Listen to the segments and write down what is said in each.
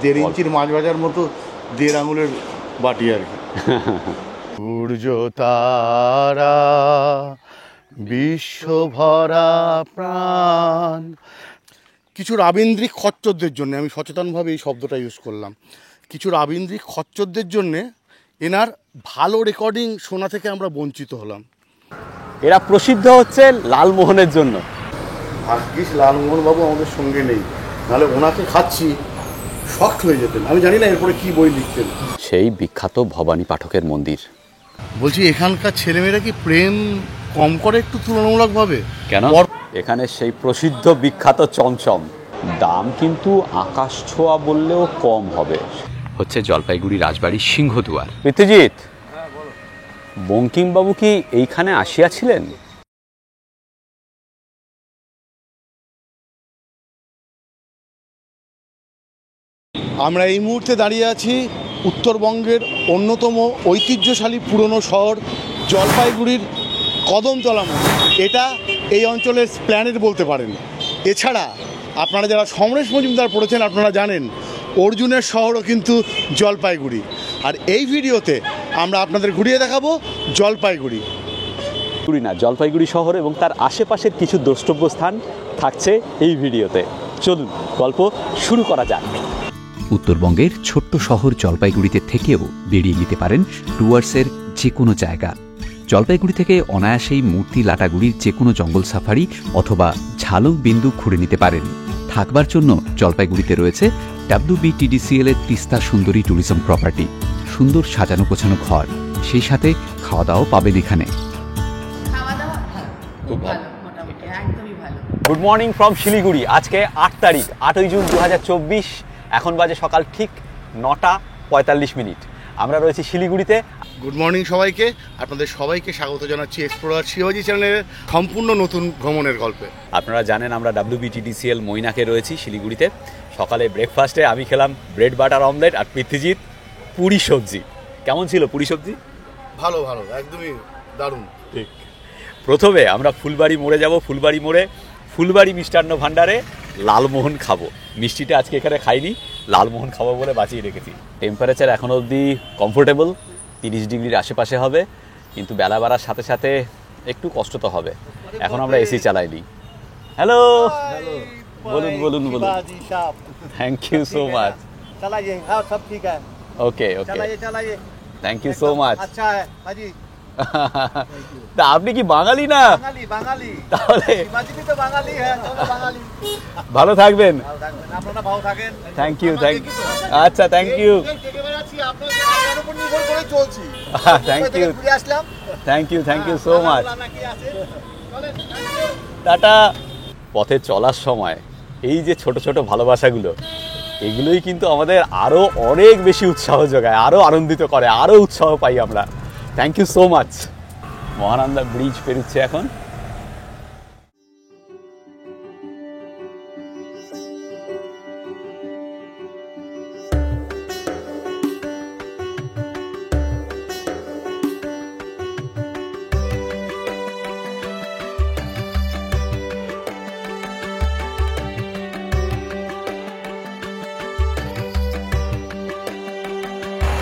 1.5 ইঞ্চির মাছ ভাজার মতো 1.5 আঙুলের বাটি আর কি। সূর্য তারা বিশ্বভরা প্রাণ। কিছু রাবীন্দ্রিক খচ্চরদের জন্য, আমি সচেতনভাবে এই শব্দটা ইউজ করলাম, কিছু রাবীন্দ্রিক খচ্চরদের জন্যে এনার ভালো রেকর্ডিং শোনা থেকে আমরা বঞ্চিত হলাম। এরা প্রসিদ্ধ হচ্ছে লালমোহনের জন্য। ভাগ্যিস লালমোহনবাবু আমাদের সঙ্গে নেই, নাহলে ওনাকে খাচ্ছি শক্ট হয়ে যেতেন। আমি জানি না এরপরে কি বই লিখতেন। সেই বিখ্যাত ভবানী পাঠকের মন্দির। বলছি এখানকার ছেলেমেয়েরা কি প্রেম কম করে একটু তুলনামূলকভাবে? কেন? এখানে সেই প্রসিদ্ধ বিখ্যাত চমচম, দাম কিন্তু আকাশ ছোঁয়া বললেও কম হবে। হচ্ছে জলপাইগুড়ি রাজবাড়ির সিংহদুয়ার। পৃথ্বীজিৎ, বঙ্কিমবাবু কি এইখানে আসিয়াছিলেন? আমরা এই মুহূর্তে দাঁড়িয়ে আছি উত্তরবঙ্গের অন্যতম ঐতিহ্যশালী পুরনো শহর জলপাইগুড়ির কদমতলা মোড়। এটা এই অঞ্চলের স্প্ল্যানেড বলতে পারেন। এছাড়া আপনারা যারা সমরেশ মজুমদার পড়েছেন আপনারা জানেন অর্জুনের শহরও কিন্তু জলপাইগুড়ি। আর এই ভিডিওতে আমরা আপনাদের ঘুরিয়ে দেখাবো জলপাইগুড়ি। না, জলপাইগুড়ি শহর এবং তার আশেপাশের কিছু দ্রষ্টব্য স্থান থাকছে এই ভিডিওতে। চলুন গল্প শুরু করা যাক। উত্তরবঙ্গের ছোট্ট শহর জলপাইগুড়িতে থেকেও বেরিয়ে নিতে পারেন ডুয়ার্সের যে কোনো জায়গা। জলপাইগুড়ি থেকে অনায়াসেই মূর্তি লাটাগুড়ির যে কোনো জঙ্গল সাফারি অথবা ঝালক বিন্দু ঘুরে নিতে পারেন। থাকবার জন্য জলপাইগুড়িতে রয়েছে WBTDCL এর তিস্তা সুন্দরী ট্যুরিজম প্রপার্টি। সুন্দর সাজানো গোছানো ঘর, সেই সাথে খাওয়া দাওয়াও পাবেন এখানে। Good morning from Siliguri. আজকে 8 তারিখ, 8ই জুন 2024। এখন বাজে সকাল ঠিক 9:45। আমরা রয়েছি শিলিগুড়িতে। গুড মর্নিং সবাইকে, আপনাদের সবাইকে স্বাগত জানাচ্ছি এক্সপ্লোরার শিবাজি চ্যানেলের সম্পূর্ণ নতুন ভ্রমণের গল্পে। আপনারা জানেন আমরা WBTDCL মৈনাকে রয়েছি শিলিগুড়িতে। সকালে ব্রেকফাস্টে আমি খেলাম ব্রেড বাটার অমলেট আর পৃথ্বীজিৎ পুরি সবজি। কেমন ছিল পুরি সবজি? ভালো ভালো, একদমই দারুণ। ঠিক। প্রথমে আমরা ফুলবাড়ি মোড়ে যাব। ফুলবাড়ি মোড়ে ফুলবাড়ি মিষ্টান্ন ভাণ্ডারে লালমোহন খাবো। মিষ্টিটা আজকে এখানে খাইনি, লালমোহন খাবো বলে বাঁচিয়ে রেখেছি। টেম্পারেচার এখন অবধি কমফোর্টেবল, 30 ডিগ্রির আশেপাশে হবে, কিন্তু বেলা বাড়ার সাথে সাথে একটু কষ্ট তো হবে। এখন আমরা এসি চালাইনি। হ্যালো, বলুন বলুন বলুন। Thank you so much. Okay okay, thank you so much. তা আপনি কি বাঙালি না? তাহলে ভালো থাকবেন। Thank you, thank you. আচ্ছা, thank you, thank you, thank you, thank you so much. টাটা। পথে চলার সময় এই যে ছোট ছোট ভালোবাসাগুলো, এগুলোই কিন্তু আমাদের আরো অনেক বেশি উৎসাহ যোগায়, আরো আনন্দিত করে, আরো উৎসাহ পাই আমরা। Thank you so much. Mahananda bridge পেরুচ্ছে এখন।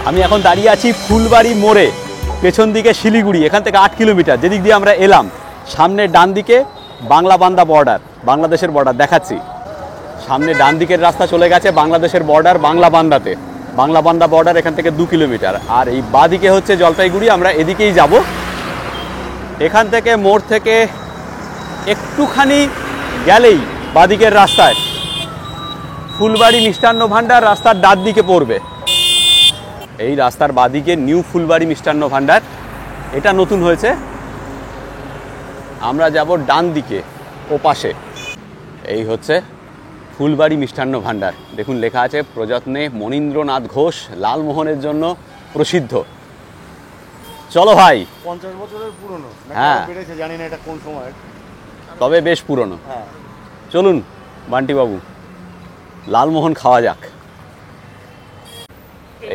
আমি এখন দাঁড়িয়ে আছি ফুলবাড়ি মোড়ে, পেছন দিকে শিলিগুড়ি। এখান থেকে 8 কিলোমিটার। যেদিক দিয়ে আমরা এলাম, সামনে ডান দিকে বাংলাবান্ধা বর্ডার, বাংলাদেশের বর্ডার দেখাচ্ছি। সামনে ডান দিকের রাস্তা চলে গেছে বাংলাদেশের বর্ডার বাংলাবান্ধাতে। বাংলাবান্ধা বর্ডার এখান থেকে 2 কিলোমিটার। আর এই বাঁ দিকে হচ্ছে জলপাইগুড়ি, আমরা এদিকেই যাব। এখান থেকে মোড় থেকে একটুখানি গেলেই বাঁদিকের রাস্তায় ফুলবাড়ি মিষ্টান্ন ভাণ্ডার রাস্তার ডান দিকে পড়বে। এই রাস্তার বাঁদিকে নিউ ফুলবাড়ি মিষ্টান্ন ভাণ্ডার, এটা নতুন হয়েছে। আমরা যাব ডান দিকে, ও পাশে। এই হচ্ছে ফুলবাড়ি মিষ্টান্ন ভাণ্ডার। দেখুন লেখা আছে প্রযত্নে মনীন্দ্রনাথ ঘোষ লালমোহনের জন্য প্রসিদ্ধ। চলো ভাই। 50 বছরের পুরনো। হ্যাঁ, জানি না এটা কোন সময়, তবে বেশ পুরনো। চলুন বান্টিবাবু, লালমোহন খাওয়া যাক।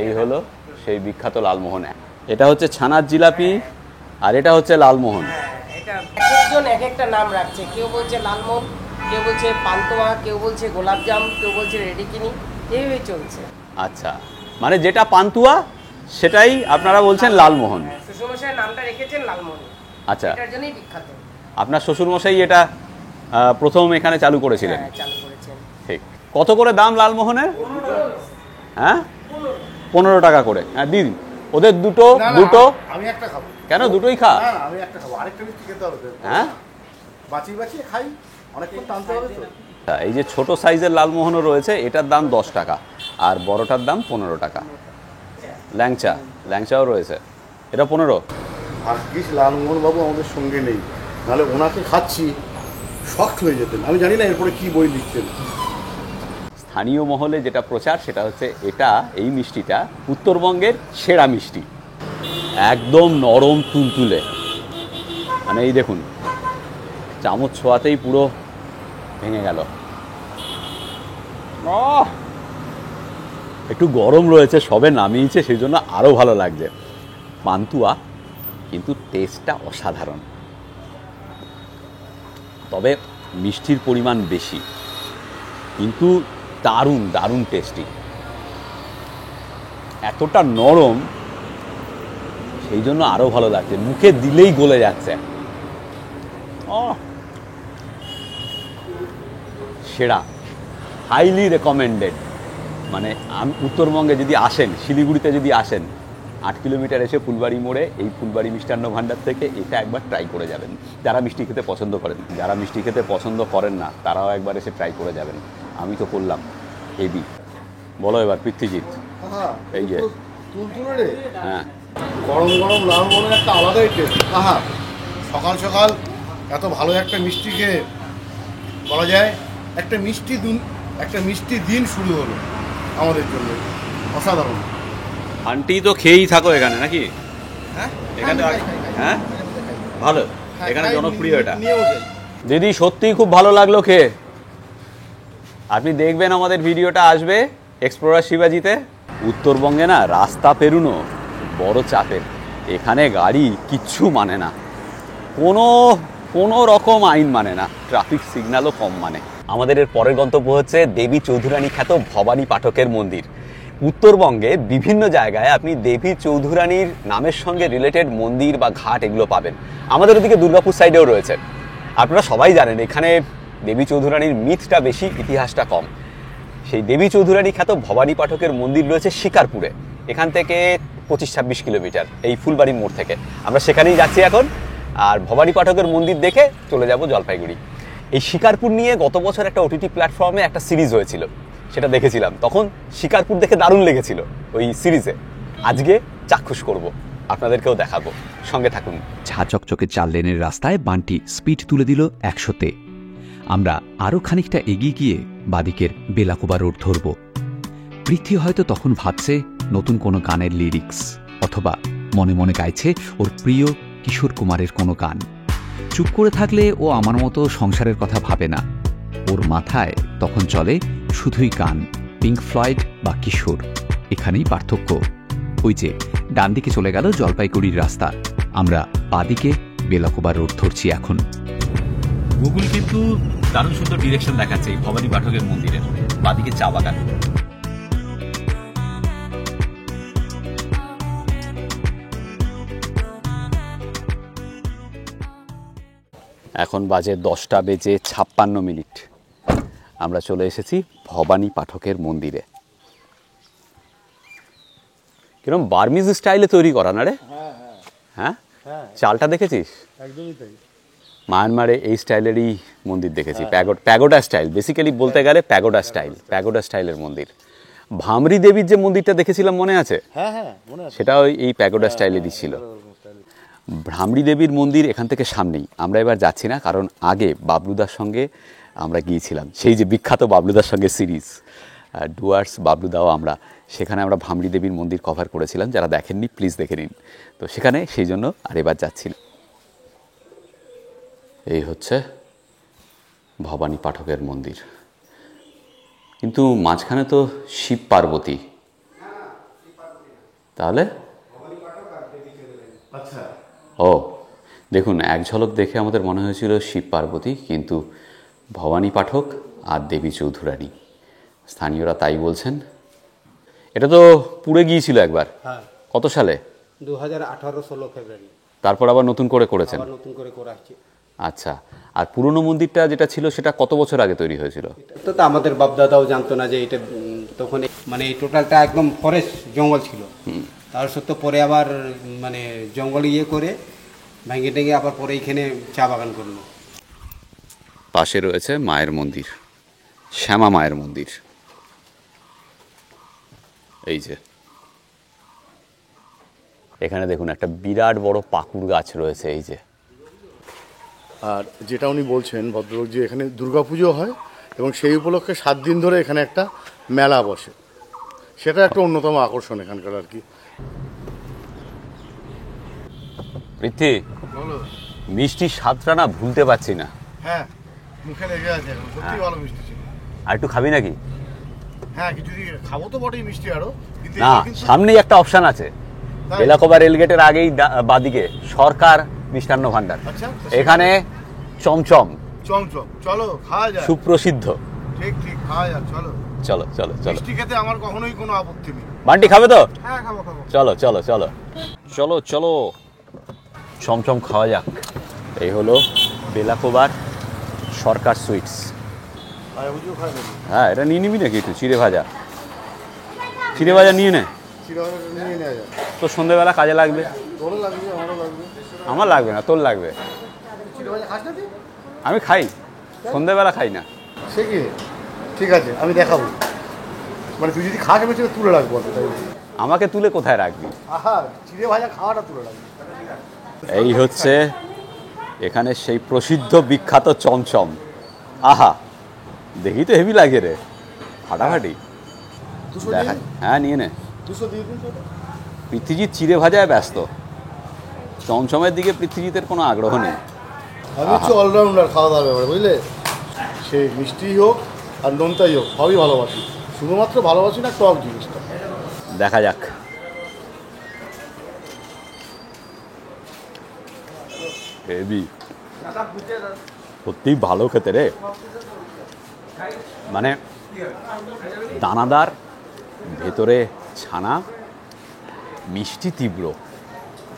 এই হলো সেই বিখ্যাত লালমোহন। এটা হচ্ছে ছানার জিলাপি আর এটা হচ্ছে লালমোহন। এটা একজন এক একটা নাম রাখছে, কেউ বলছে লালমোহন, কেউ বলছে পান্তুয়া, কেউ বলছে গোলাপজাম, কেউ বলছে রেডিকিনি। এইভাবেই চলছে। আচ্ছা, মানে যেটা পান্তুয়া সেটাই আপনারা বলছেন লালমোহন। শ্বশুরমশাই নামটা রেখেছেন লালমোহন, আচ্ছা, এটার জন্যই বিখ্যাত। আপনার শ্বশুরমশাই এটা প্রথম এখানে চালু করেছিলেন। হ্যাঁ, চালু করেছেন। ঠিক। কত করে দাম লালমোহনের? হ্যাঁ, 15 টাকা করে। হ্যাঁ দিন, ওদের দুটো। আমি একটা খাবো। কেন, দুটোই খা। না না, আমি একটা খাবো, আরেকটা মিষ্টি খেতে হবে তো। হ্যাঁ, বাঁচিয়ে খাই, অনেকক্ষণ টানতে হবে তো। এই যে ছোট সাইজের লালমোহনও রয়েছে, এটার দাম 10 টাকা, আর বড়টার দাম 15 টাকা। ল্যাংচাও রয়েছে, এটা 15। ভাগ্যিস লালমোহন বাবু আমাদের সঙ্গে নেই, নাহলে ওনাকে খাচ্ছি শক্ট হয়ে যেতেন। আমি জানি না এরপরে কি বই লিখতেন। স্থানীয় মহলে যেটা প্রচার সেটা হচ্ছে এই মিষ্টিটা উত্তরবঙ্গের সেরা মিষ্টি, একদম নরম তুলতুলে। মানে এই দেখুন, চামচ ছোঁয়াতেই পুরো ভেঙে গেল। একটু গরম রয়েছে, সবে নামিয়েছে, সেই জন্য আরও ভালো লাগছে। পান্তুয়া, কিন্তু টেস্টটা অসাধারণ। তবে মিষ্টির পরিমাণ বেশি, কিন্তু দারুণ দারুণ টেস্টি। এতটা নরম, সেই জন্য আরও ভালো লাগছে, মুখে দিলেই গলে যাচ্ছে। সেরা, হাইলি রেকমেন্ডেড। মানে উত্তরবঙ্গে যদি আসেন, শিলিগুড়িতে যদি আসেন, 8 কিলোমিটার এসে ফুলবাড়ি মোড়ে এই ফুলবাড়ি মিষ্টান্ন ভাণ্ডার থেকে এটা একবার ট্রাই করে যাবেন। যারা মিষ্টি খেতে পছন্দ করেন, যারা মিষ্টি খেতে পছন্দ করেন না, তারাও একবার এসে ট্রাই করে যাবেন। আমি তো করলাম, হেভি। বলো এবার পৃথ্বীজিৎ। এই যে তুলতুলে রে, হ্যাঁ, গরম গরম লালমোহনের একটা আলাদাই টেস্ট। আহা, সকাল সকাল এত ভালো একটা মিষ্টি খেয়ে বলা যায় একটা মিষ্টি দিন শুরু হলো আমাদের জন্য। অসাধারণ। আন্টি তো খেয়েই থাকো এখানে নাকি? হ্যাঁ, এখানে হ্যাঁ, ভালো, এখানে জনপ্রিয় এটা। নিয়েও যাই। দিদি সত্যিই খুব ভালো লাগলো খেয়ে। আপনি দেখবেন আমাদের ভিডিওটা আসবে এক্সপ্লোরার শিবাজিতে। উত্তরবঙ্গে না রাস্তা পেরুনো বড় চাপের। এখানে গাড়ি কিচ্ছু মানে না, কোনো রকম আইন মানে না, ট্রাফিক সিগন্যালও কম মানে। আমাদের এর পরের গন্তব্য হচ্ছে দেবী চৌধুরানী খ্যাত ভবানী পাঠকের মন্দির। উত্তরবঙ্গে বিভিন্ন জায়গায় আপনি দেবী চৌধুরানীর নামের সঙ্গে রিলেটেড মন্দির বা ঘাট এগুলো পাবেন। আমাদের ওদিকে দুর্গাপুর সাইডেও রয়েছে। আপনারা সবাই জানেন এখানে দেবী চৌধুরানীর মিথটা বেশি, ইতিহাসটা কম। সেই দেবী চৌধুরানী খ্যাত ভবানী পাঠকের মন্দির রয়েছে শিকারপুরে। এখান থেকে 25-26 কিলোমিটার, এই ফুলবাড়ি মোড় থেকে। আমরা সেখানেই যাচ্ছি এখন, আর ভবানী পাঠকের মন্দির দেখে চলে যাব জলপাইগুড়ি। এই শিকারপুর নিয়ে গত বছর একটা ওটিটি প্ল্যাটফর্মে একটা সিরিজ হয়েছিল, সেটা দেখেছিলাম। তখন শিকারপুর দেখে দারুণ লেগেছিল ওই সিরিজে। আজকে চাক্ষুষ করব, আপনাদেরকেও দেখাবো, সঙ্গে থাকুন। ঝা চকচকে 4 লেনের রাস্তায় বানটি স্পিড তুলে দিল 100-তে। আমরা আরও খানিকটা এগিয়ে গিয়ে বাদিকের বেলাকোবা রোড ধরব। পৃথ্বী হয়তো তখন ভাবছে নতুন কোনো গানের লিরিক্স, অথবা মনে মনে গাইছে ওর প্রিয় কিশোর কুমারের কোনো গান। চুপ করে থাকলে ও আমার মতো সংসারের কথা ভাবে না। ওর মাথায় তখন চলে শুধুই গান, পিঙ্ক ফ্লয়েড বা কিশোর। এখানেই পার্থক্য। ওই যে ডান দিকে চলে গেল জলপাইগুড়ির রাস্তা, আমরা বাদিকে বেলাকোবা রোড ধরছি এখন। গুগল কিন্তু দারুণ সুন্দর ডিরেকশন দেখাচ্ছে এই ভবানী পাঠকের মন্দিরের। বাদিকে চা বাগান। এখন বাজে 10:56। আমরা চলে এসেছি ভবানী পাঠকের মন্দিরে। কিরকম বার্মিজ স্টাইলে তৈরি করা না রে? হ্যাঁ, চালটা দেখেছিস? একদমই তাই। মায়ানমারে এই স্টাইলেরই মন্দির দেখেছি, প্যাগোডা স্টাইল। বেসিক্যালি বলতে গেলে প্যাগোডা স্টাইলের মন্দির। ভামরি দেবীর যে মন্দিরটা দেখেছিলাম মনে আছে? হ্যাঁ হ্যাঁ, মনে আছে। সেটাও এই প্যাগোডা স্টাইলেরই ছিল। ভ্রামরি দেবীর মন্দির এখান থেকে সামনেই। আমরা এবার যাচ্ছি না, কারণ আগে বাবলুদার সঙ্গে আমরা গিয়েছিলাম, সেই যে বিখ্যাত বাবলুদার সঙ্গে সিরিজ ডুয়ার্স বাবলুদাও। সেখানে আমরা ভ্রামরি দেবীর মন্দির কভার করেছিলাম। যারা দেখেননি প্লিজ দেখে নিন। তো সেখানে সেই জন্য আর এবার যাচ্ছি না। এই হচ্ছে ভবানী পাঠকের মন্দির, কিন্তু মাঝখানে তো শিব পার্বতী। তাহলে আচ্ছা, ও দেখুন, এক ঝলক দেখে আমাদের মনে হয়েছিল শিব পার্বতী, কিন্তু ভবানী পাঠক আর দেবী চৌধুরানী। স্থানীয়রা তাই বলছেন। এটা তো পুড়ে গিয়েছিল একবার, হ্যাঁ, কত সালে? 2018-16 ফেব্রুয়ারি তারপর আবার নতুন করে করেছেন? আবার নতুন করে করা হচ্ছে। আচ্ছা, আর পুরনো মন্দিরটা যেটা ছিল সেটা কত বছর আগে তৈরি হয়েছিল? তো আমাদের বাপদাদাও জানতো না যে এটা তখন মানে এই টোটালটা একদম ফরেস্ট জঙ্গল ছিল। তার সত্ত্বেও পরে আবার মানে জঙ্গল ইয়ে করে ভেঙে টেঙে আবার পরে এইখানে চা বাগান করলো। পাশে রয়েছে মায়ের মন্দির, শ্যামা মায়ের মন্দির। এই যে এখানে দেখুন একটা বিরাট বড় পাকুড় গাছ রয়েছে, এই যে। আর যেটা উনি বলছেন ভদ্রলোক, যে এখানে দুর্গাপুজো হয় এবং সেই উপলক্ষে 7 দিন ধরে এখানে একটা মেলা বসে, সেটা একটা অন্যতম আকর্ষণ এখানকার আর কি। পৃথ্বী, মিষ্টির স্বাদটা না ভুলতে পারছি না। হ্যাঁ, মুখে লেগে আছে, সত্যি ভালো মিষ্টি ছিল। আর একটু খাবি নাকি? হ্যাঁ, কিছু খাবো তো বটেই মিষ্টি আরো, কিন্তু না, সামনেই একটা অপশন আছে, বেলাকোবা রেলগেটের আগেই বাদিকে সরকার মিষ্টান্ন ভান্ডার। আচ্ছা, এখানে চমচম চমচম, চলো খাওয়া যায়, সুপ্রসিদ্ধ। ঠিক ঠিক, খাওয়া যায়, চলো চলো চলো চলো। মিষ্টি খেতে আমার কখনোই কোনো আপত্তি নেই। বান্টি খাবে তো? হ্যাঁ, খাবো খাবো। চলো চলো চলো চলো চলো, চমচম খাওয়া যাক। এই হলো বেলাকোবার সরকার সুইটস। হ্যাঁ, এটা নিয়ে নিবি নাকি একটু? চিড়ে ভাজা, চিড়ে ভাজা নিয়ে নে, নিয়ে নেওয়া যায়। তো সন্ধ্যেবেলা কাজে লাগবে। তোরও লাগবে, আমারও লাগবে। আমার লাগবে না, তোর লাগবে। খাস না তুই? আমি খাই, সন্ধ্যেবেলা খাই না। সে কি, ঠিক আছে, আমি দেখাবো। মানে তুই যদি খাস আমি সেটা তুলে রাখবো। আমাকে তুলে কোথায় রাখবি? আহা, চিড়ে ভাজা খাওয়াটা তুলে রাখবি। এই হচ্ছে এখানে সেই প্রসিদ্ধ বিখ্যাত চমচম। আহা, দেখি তো হেভি লাগে রে, ফাটাফাটি। দেখা, হ্যাঁ নিয়ে নে। 200 দিয়ে দিন। পৃথ্বীজিৎ চিড়ে ভাজায় ব্যস্ত, চমচমের দিকে পৃথ্বীজিতের কোনো আগ্রহ নেই। আমি হচ্ছে অলরাউন্ডার খাওয়া দাওয়ার ব্যাপারে, বুঝলে? সে মিষ্টি হোক আর নোনতাই হোক, সবই ভালোবাসি। শুধুমাত্র ভালোবাসি না টক জিনিসটা। দেখা যাক। হেভি, সত্যিই ভালো খেতে রে। মানে দানাদার, ভেতরে ছানা, মিষ্টি তীব্র।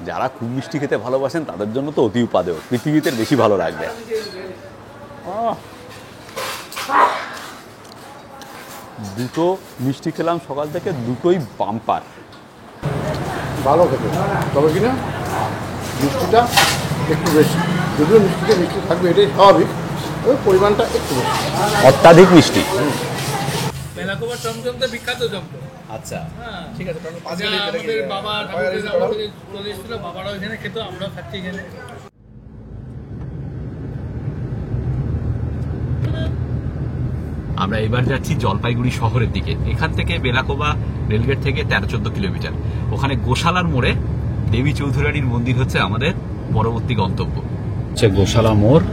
যারা খুব মিষ্টি খেতে ভালোবাসেন তাদের জন্য তো অতি উপাদেয়, পৃথিবীতে বেশি ভালো লাগবে। দুটো মিষ্টি খেলাম সকাল থেকে, দুটোই বাম্পার। ভালো খেতে, তবে কিনা মিষ্টিটা একটু বেশি। যদিও মিষ্টিতে মিষ্টি থাকবে, এটাই স্বাভাবিক, তবে পরিমাণটা একটু বেশি। অত্যাধিক মিষ্টি। বেলাকোবার চমচমটা বিখ্যাত চমচম। আচ্ছা, হ্যাঁ, ঠিক আছে। আমাদের বাবা ঠাকুরদের আমাদের চলে এসেছিল, বাবারাও এখানে খেত, আমরাও খাচ্ছি এখানে। আমরা এবার যাচ্ছি জলপাইগুড়ি শহরের দিকে। এখান থেকে বেলাকোবা রেলগেট থেকে 13-14 কিলোমিটার। ওখানে গোশালার মোড়ে দেবী চৌধুরানীর মন্দির হচ্ছে আমাদের পরবর্তী গন্তব্য। হচ্ছে গোশালা মোড়।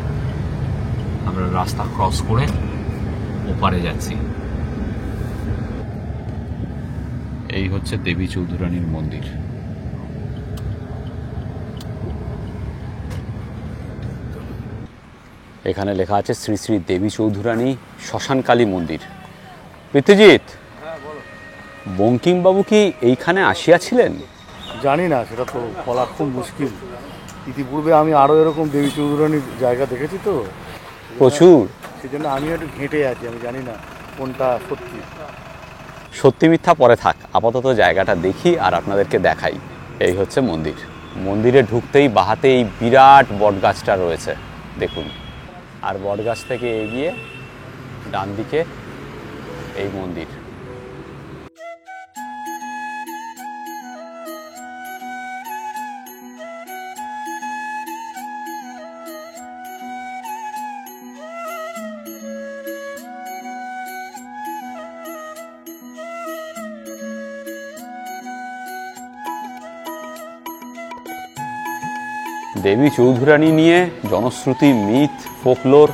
আমরা রাস্তা ক্রস করে ওপারে যাচ্ছি। এই হচ্ছে দেবী চৌধুরানীর মন্দির। এখানে লেখা আছে শ্রী শ্রী দেবী চৌধুরানী শ্মশানকালী মন্দির। পৃথ্বীজিৎ, বঙ্কিমবাবু কি এইখানে আসিয়াছিলেন? জানি না, সেটা তো বলা খুব মুশকিল। ইতিপূর্বে আমি আরও এরকম দেবী চৌধুরানীর জায়গা দেখেছি তো প্রচুর, সেই জন্য আমি একটু ঘেঁটে আছি, আমি জানি না কোনটা সত্যি। সত্যি মিথ্যা পরে থাক, আপাতত জায়গাটা দেখি আর আপনাদেরকে দেখাই। এই হচ্ছে মন্দির। মন্দিরে ঢুকতেই বাহাতে এই বিরাট বটগাছটা রয়েছে, দেখুন। আর বটগাছ থেকে এগিয়ে ডান দিকে এই মন্দির। দেবী চৌধুরানী নিয়ে জনশ্রুতি, মিথ, ফোকলোর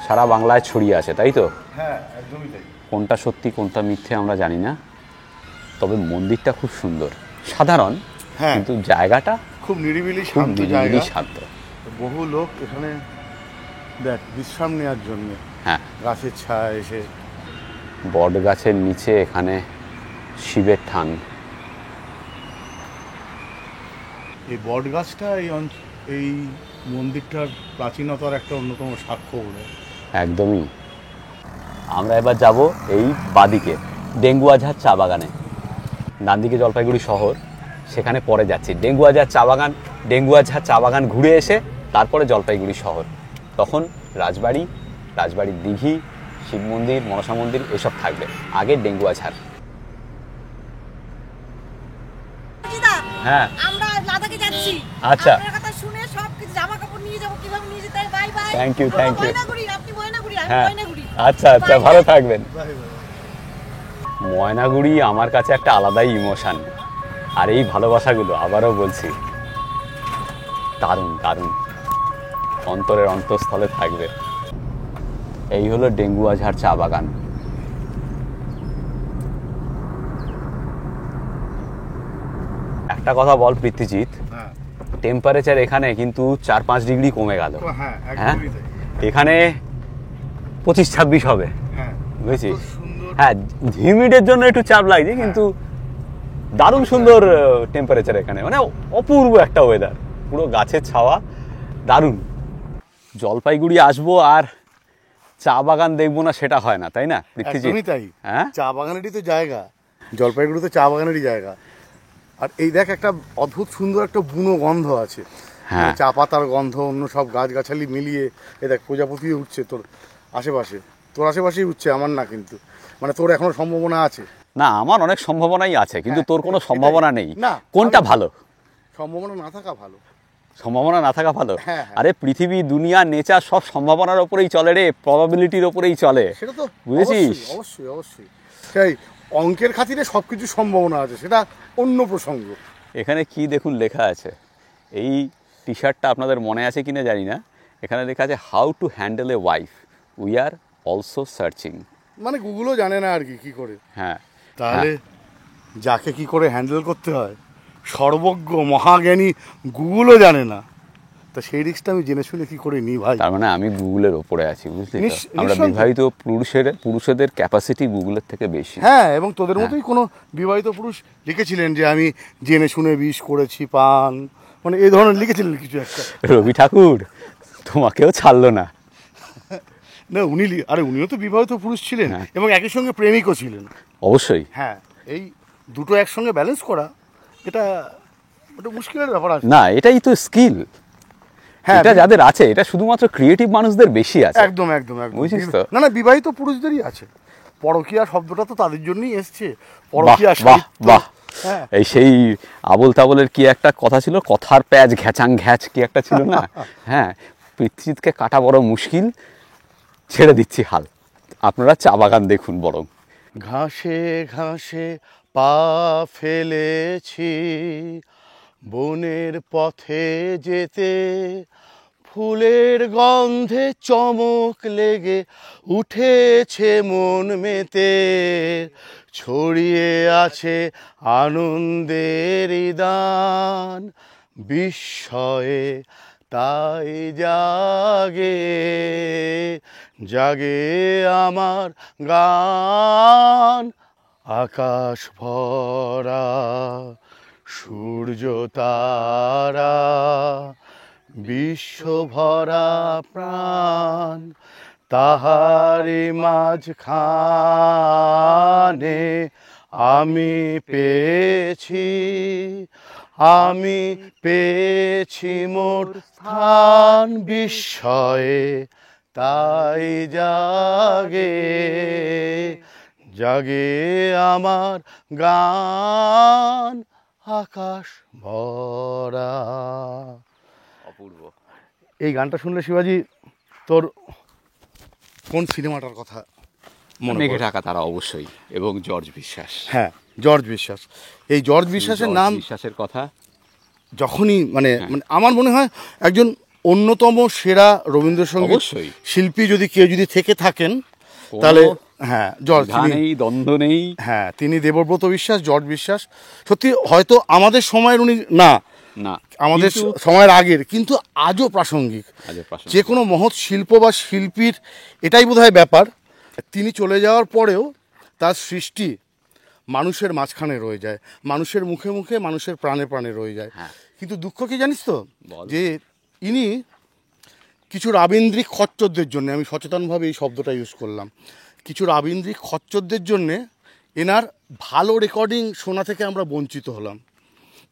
সারা বাংলায় ছড়িয়ে আছে, তাই তো? হ্যাঁ, একদমই তাই। কোনটা সত্যি কোনটা মিথ্যে আমরা জানি না, তবে মন্দিরটা খুব সুন্দর, সাধারণ, হ্যাঁ, কিন্তু জায়গাটা খুব নিরিবিলি খুব শান্ত নিরিবিলি জায়গা। শান্ত। বহু লোক এখানে দেখ বিশ্রাম নেওয়ার জন্য হ্যাঁ, গাছের ছায়া এসে বট গাছের নিচে এখানে শিবের থান। এই বট গাছটা এই মন্দিরটার প্রাচীনতার একটা অন্যতম সাক্ষ্য বলে। একদমই। আমরা এবার যাব এই বাদিকে ডেঙ্গুয়াঝাড় চা বাগানে। ডান দিকে জলপাইগুড়ি শহর, সেখানে পরে যাচ্ছি। ডেঙ্গুয়াঝাড় চা বাগান ঘুরে এসে তারপরে জলপাইগুড়ি শহর। তখন রাজবাড়ির দিঘি, শিব মন্দির, মনসা মন্দির এসব থাকবে। আগে ডেঙ্গুয়াঝাড়। হ্যাঁ, আমরা লাদাখে যাচ্ছি। আচ্ছা, আপনার কথা শুনে সব কিছু জামা কাপড় নিয়ে যাব, কিভাবে নিয়ে যেতে হয়। Bye bye. Thank you. আপনি ময়নাগুড়ি, আমি হ্যাঁ, ময়নাগুড়ি। আচ্ছা, ভালো থাকবেন। ময়নাগুড়ি আমার কাছে একটা আলাদাই ইমোশন। আর এই ভালোবাসাগুলো আবারও বলছি, দারুণ দারুণ, অন্তরের অন্তঃস্থলে থাকবে। এই হলো ডেঙ্গুয়াঝাড় চা বাগান। একটা কথা বল পৃথ্বীজিৎ, টেম্পারেচার এখানে কিন্তু 4-5 ডিগ্রি কমে গেল। হ্যাঁ, এখানে 25-26 হবে, বুঝেছিস? হ্যাঁ, হিউমিডের জন্য একটু চাপ লাগছে, কিন্তু দারুণ সুন্দর টেম্পারেচার এখানে, মানে অপূর্ব একটা ওয়েদার, পুরো গাছের ছাওয়া, দারুণ। জলপাইগুড়ি আসবো আর চা বাগান দেখবো না, সেটা হয় না, তাই না পৃথ্বীজিৎ? একদমই তাই। হ্যাঁ, চা বাগানেরই তো জায়গা, জলপাইগুড়ি তো চা বাগানেরই জায়গা। আর এই দেখ, একটা অদ্ভুত সুন্দর একটা বুনো গন্ধ আছে। হ্যাঁ, চা পাতার গন্ধ, অন্য সব গাছগাছালি মিলিয়ে। এই দেখ, প্রজাপতিও উঠছে তোর আশেপাশেই উঠছে, আমার না, কিন্তু মানে তোর এখনো সম্ভাবনা আছে। না, আমার অনেক সম্ভাবনাই আছে, কিন্তু তোর কোনো সম্ভাবনা নেই। না, কোনটা ভালো? সম্ভাবনা না থাকা ভালো। সম্ভাবনা না থাকা ভালো? হ্যাঁ। আরে পৃথিবী, দুনিয়া, নেচার সব সম্ভাবনার ওপরেই চলে রে, প্রবাবিলিটির ওপরেই চলে, সেটা তো বুঝেছিস? অবশ্যই। সেই অঙ্কের খাতিরে সবকিছু সম্ভাবনা আছে, সেটা অন্য প্রসঙ্গ। এখানে কি দেখুন লেখা আছে, এই টি শার্টটা আপনাদের মনে আছে কিনা জানি না। এখানে লেখা আছে, how to handle a wife, we are also searching. মানে গুগলও জানে না আর কি করে। হ্যাঁ, তাহলে যাকে কি করে হ্যান্ডেল করতে হয়, সর্বজ্ঞ মহাজ্ঞানী গুগলও জানে না, তা সেই রিস্কটা আমি জেনে শুনে কি করে নিই ভাই। তার মানে আমি গুগলের ওপরে আছি, বুঝলি তো? আমরা নিঃসন্দেহে। বিবাহিত পুরুষেদের ক্যাপাসিটি গুগলের থেকে বেশি। হ্যাঁ, এবং তোদের মতোই কোনো বিবাহিত পুরুষ লিখেছিলেন যে আমি জেনে শুনে বিষ করেছি পান, মানে এই ধরনের লিখেছিলেন কিছু একটা। রবি ঠাকুর তোমাকেও ছাড়লো না। না, উনিও তো বিবাহিত পুরুষ ছিলেন, এবং একই সঙ্গে প্রেমিকও ছিলেন। অবশ্যই। হ্যাঁ, এই দুটো একসঙ্গে ব্যালেন্স করা, এটা মুশকিলের ব্যাপার আছে। না, এটাই তো স্কিল। হ্যাঁ, এটা যাদের আছে, এটা শুধুমাত্র ক্রিয়েটিভ মানুষদের বেশি আছে। একদম। বুঝছিস তো? না, বিবাহিত পুরুষদেরই আছে। পরকীয়া শব্দটা তো তাদের জন্যই এসছে। বাহ পরকীয়া বাহ সাহিত্য। বাহ। হ্যাঁ, এই সেই আবল তাবলের কি একটা কথা ছিল, কথার প্যাচ ঘ্যাচাং ঘ্যাচ কি একটা ছিল না? হ্যাঁ, পৃথ্বীকে কাটা বড় মুশকিল, ছেড়ে দিচ্ছি হাল। আপনারা চা বাগান দেখুন বরং। ঘাসে ঘাসে পা ফেলেছি, বনের পথে যেতে, ফুলের গন্ধে চমক লেগে উঠেছে মন মেতে, ছড়িয়ে আছে আনন্দের দান, বিস্ময়ে তাই জাগে আমার গান, আকাশ ভরা সূর্য তারা, বিশ্ব ভরা প্রাণ, তাহারি মাঝখানে আমি পেয়েছি মোর স্থান, বিস্ময়ে তাই জাগে আমার গান, আকাশ ভরা। অপূর্ব। এই গানটা শুনলে শিবাজি, তোর কোন সিনেমাটার কথা মনে মেঘে পড়ে? ঢাকা তারা অবশ্যই, এবং জর্জ বিশ্বাস। হ্যাঁ, জর্জ বিশ্বাস। এই জর্জ বিশ্বাসের নাম বিশ্বাসের কথা যখনই মানে আমার মনে হয় একজন অন্যতম সেরা রবীন্দ্রসঙ্গীত অবশ্যই শিল্পী যদি কেউ থেকে থাকেন, তাহলে হ্যাঁ জর্জ। নেই, দ্বন্দ্ব নেই। হ্যাঁ, তিনি দেবব্রত বিশ্বাস, জর্জ বিশ্বাস। সত্যি হয়তো আমাদের সময়ের উনি না, আমাদের সময়ের আগের, কিন্তু আজও প্রাসঙ্গিক। যে কোনো মহৎ শিল্প বা শিল্পীর এটাই বোধহয় ব্যাপার, তিনি চলে যাওয়ার পরেও তার সৃষ্টি মানুষের মাঝখানে রয়ে যায়, মানুষের মুখে মুখে, মানুষের প্রাণে প্রাণে রয়ে যায়। হ্যাঁ। কিন্তু দুঃখ কি জানিস তো, বল। যে ইনি কিছু রাবীন্দ্রিক খচ্চরদের জন্য, আমি সচেতনভাবে এই শব্দটা ইউজ করলাম, কিছু রাবীন্দ্রিক খচ্চরদের জন্যে এনার ভালো রেকর্ডিং শোনা থেকে আমরা বঞ্চিত হলাম।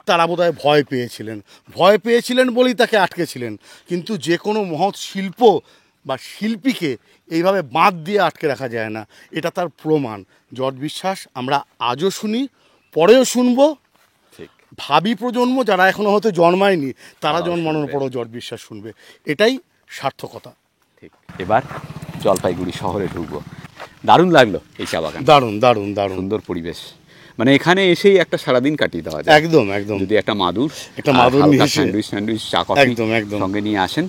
তারা বোধহয় ভয় পেয়েছিলেন বলেই তাকে আটকেছিলেন। কিন্তু যে কোনো মহৎ শিল্প বা শিল্পীকে এইভাবে বাঁধ দিয়ে আটকে রাখা যায় না, এটা তার প্রমাণ। জট বিশ্বাস আমরা আজও শুনি, পরেও শুনবো, ঠিক। ভাবি প্রজন্ম যারা এখনো হয়তো জন্মায়নি তারা তারাও জন্মানোর শুনবে। পরও জট বিশ্বাস শুনবে, এটাই সার্থকতা। ঠিক। এবার জলপাইগুড়ি শহরে ঢুকবো। দারুণ লাগলো এই চা বাগান, দারুণ দারুণ দারুণ, সুন্দর পরিবেশ, মানে এখানে এসেই একটা সারাদিন কাটিয়ে দেওয়া যায়। একদম একদম। যদি একটা মাদুর একটা মাদুর নিয়ে এসে- স্যান্ডউইচ চা কফি একদম, একদম। সঙ্গে নিয়ে আসেন,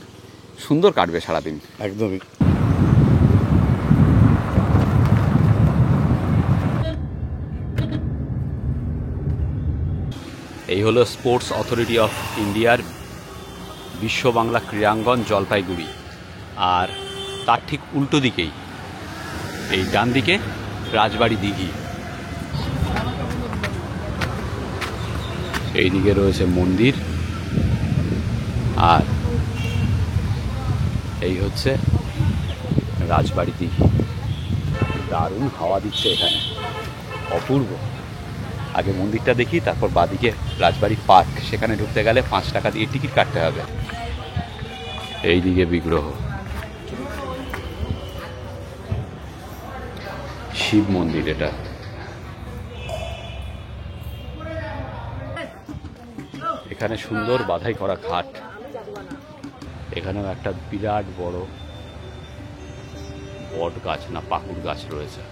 সুন্দর কাটবে সারাদিন। একদমই। এই হলো স্পোর্টস অথরিটি অফ ইন্ডিয়ার বিশ্ব বাংলা ক্রীড়াঙ্গন জলপাইগুড়ি। আর তার ঠিক উল্টো দিকেই এই ডান দিকে রাজবাড়ি দিঘি, এই দিকে রয়েছে মন্দির, আর এই হচ্ছে রাজবাড়ি দিঘি। দারুণ হাওয়া দিচ্ছে এখানে, অপূর্ব। আগে মন্দিরটা দেখি, তারপর বাদিকে রাজবাড়ি পার্ক, সেখানে ঢুকতে গেলে 5 টাকা দিয়ে টিকিট কাটতে হবে। এই দিকে বিগ্রহ, শিব মন্দির এটা। এখানে সুন্দর বাধাই করা ঘাট, এখানেও একটা বিরাট বড় বট গাছ না পাকুড় গাছ রয়েছে।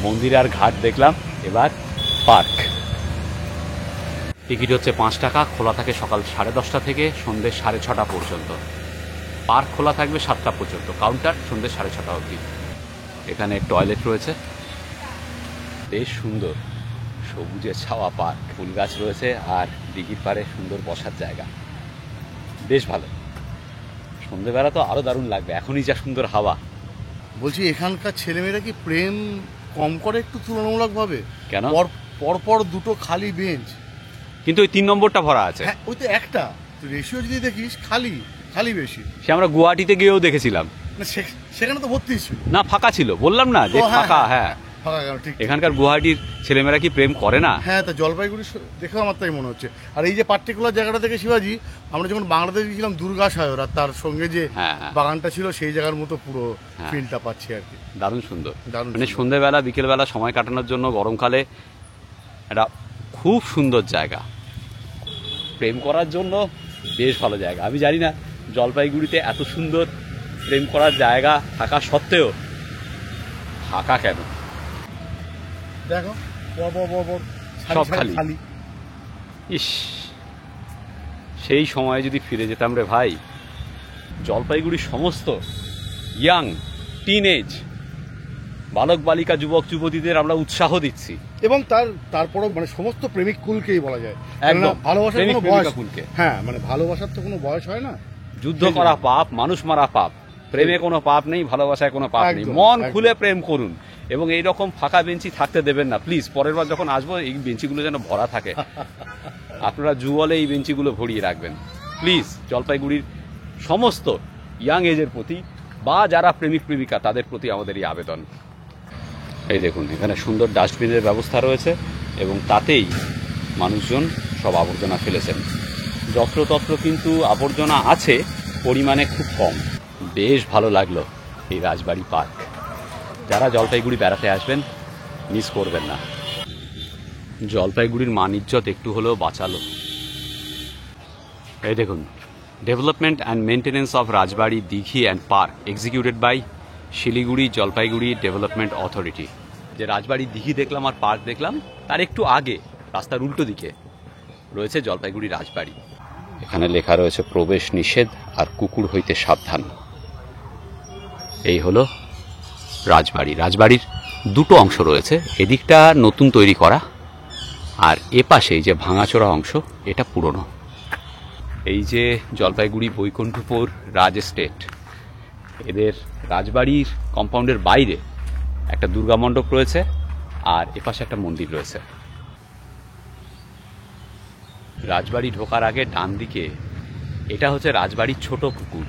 মন্দির আর ঘাট দেখলাম, এবার পার্ক। টিকিট হচ্ছে 5 টাকা, খোলা থাকে সকাল 10:30 থেকে সন্ধ্যে 6:30 পর্যন্ত। পার্ক খোলা থাকবে 7টা পর্যন্ত, কাউন্টার সন্ধ্যে 6:30 অবধি। এখানে টয়লেট রয়েছে, বেশ সুন্দর সবুজে ছাওয়া পার্ক, ফুল গাছ রয়েছে, আর দিঘির পাড়ে সুন্দর বসার জায়গা, বেশ ভালো। সন্ধ্যেবেলা তো আরও দারুণ লাগবে, এখনই যা সুন্দর হাওয়া। বলছি এখানকার ছেলেমেয়েরা কি প্রেম কম করে একটু তুলনামূলকভাবে? কেন? পরপর দুটো খালি বেঞ্চ, কিন্তু ওই 3 নম্বরটা ভরা আছে। হ্যাঁ ওই তো একটা রেশিও যদি দেখিস খালি খালি বেশি। সে আমরা গুয়াহাটিতে গিয়েও দেখেছিলাম, না সেখানে তো ভর্তি ছিল। না ফাঁকা ছিল, বললাম না যে ও, হ্যাঁ, ফাঁকা। হ্যাঁ, হ্যাঁ, ফাঁকা গেল, ঠিক। এখানকার গুয়াহাটির ছেলেমেয়েরা কি প্রেম করে না? হ্যাঁ, তা জলপাইগুড়ি দেখেও আমার তাই মনে হচ্ছে। আর এই যে পার্টিকুলার জায়গাটা থেকে শিবাজি, আমরা যখন বাংলাদেশ গিয়েছিলাম দুর্গাসায়র, আর তার সঙ্গে যে হ্যাঁ, হ্যাঁ। বাগানটা ছিল সেই জায়গার মতো পুরো হ্যাঁ। ফিলটা পাচ্ছি আর কি। দারুণ সুন্দর, দারুণ মানে সুন্দর। সন্ধ্যেবেলা বিকেলবেলা সময় কাটানোর জন্য গরমকালে একটা খুব সুন্দর জায়গা, প্রেম করার জন্য বেশ ভালো জায়গা। আমি জানি না জলপাইগুড়িতে এত সুন্দর প্রেম করার জায়গা থাকা সত্ত্বেও ফাঁকা কেন। দেখো পর সব খালি। ইস, সেই সময়ে যদি ফিরে যেতাম রে ভাই। জলপাইগুড়ির সমস্ত ইয়াং টিনেজ বালক বালিকা যুবক যুবতীদের আমরা উৎসাহ দিচ্ছি, এবং তারপরও মানে সমস্ত প্রেমিক কুলকেই বলা যায়। একদম, কেননা ভালোবাসার প্রেমিক কোনো প্রেমিকা বয়স, কুলকে। হ্যাঁ মানে ভালোবাসার তো কোনো বয়স হয় না। যুদ্ধ করা পাপ, মানুষ মারা পাপ, প্রেমে কোনো পাপ নেই, ভালোবাসায় কোনো পাপ নেই। একদম, মন একদম। খুলে প্রেম করুন, এবং এই রকম ফাঁকা বেঞ্চি থাকতে দেবেন না প্লিজ। পরের বার যখন আসবো এই বেঞ্চিগুলো যেন ভরা থাকে। আপনারা যুগলে এই বেঞ্চিগুলো ভরিয়ে রাখবেন প্লিজ। জলপাইগুড়ির সমস্ত ইয়াং এজের প্রতি বা যারা প্রেমিক প্রেমিকা তাদের প্রতি আমাদের এই আবেদন। এই দেখুন, এখানে সুন্দর ডাস্টবিনের ব্যবস্থা রয়েছে, এবং তাতেই মানুষজন সব আবর্জনা ফেলেছেন। যত্রতত্র কিন্তু আবর্জনা আছে, পরিমাণে খুব কম। বেশ ভালো লাগলো এই রাজবাড়ি পার্ক। যারা জলপাইগুড়ি বেড়াতে আসবেন মিস করবেন না। জলপাইগুড়ির মান ইজ্জত একটু হলেও বাঁচালো। এই দেখুন, development and maintenance of Rajbari Dighi and park executed by Siliguri Jalpaiguri development authority. যে রাজবাড়ি দিঘি দেখলাম আর পার্ক দেখলাম, তার একটু আগে রাস্তার উল্টো দিকে রয়েছে জলপাইগুড়ি রাজবাড়ি। এখানে লেখা রয়েছে প্রবেশ নিষেধ আর কুকুর হইতে সাবধান। এই হলো রাজবাড়ির দুটো অংশ রয়েছে, এদিকটা নতুন তৈরি করা আর এপাশে এই যে ভাঙাচোরা অংশ এটা পুরনো। এই যে জলপাইগুড়ি বৈকুণ্ঠপুর রাজ এস্টেট, এদের রাজবাড়ির কম্পাউন্ডের বাইরে একটা দুর্গা মণ্ডপ রয়েছে আর এপাশে একটা মন্দির রয়েছে। রাজবাড়ি ঢোকার আগে ডান দিকে এটা হচ্ছে রাজবাড়ির ছোট পুকুর,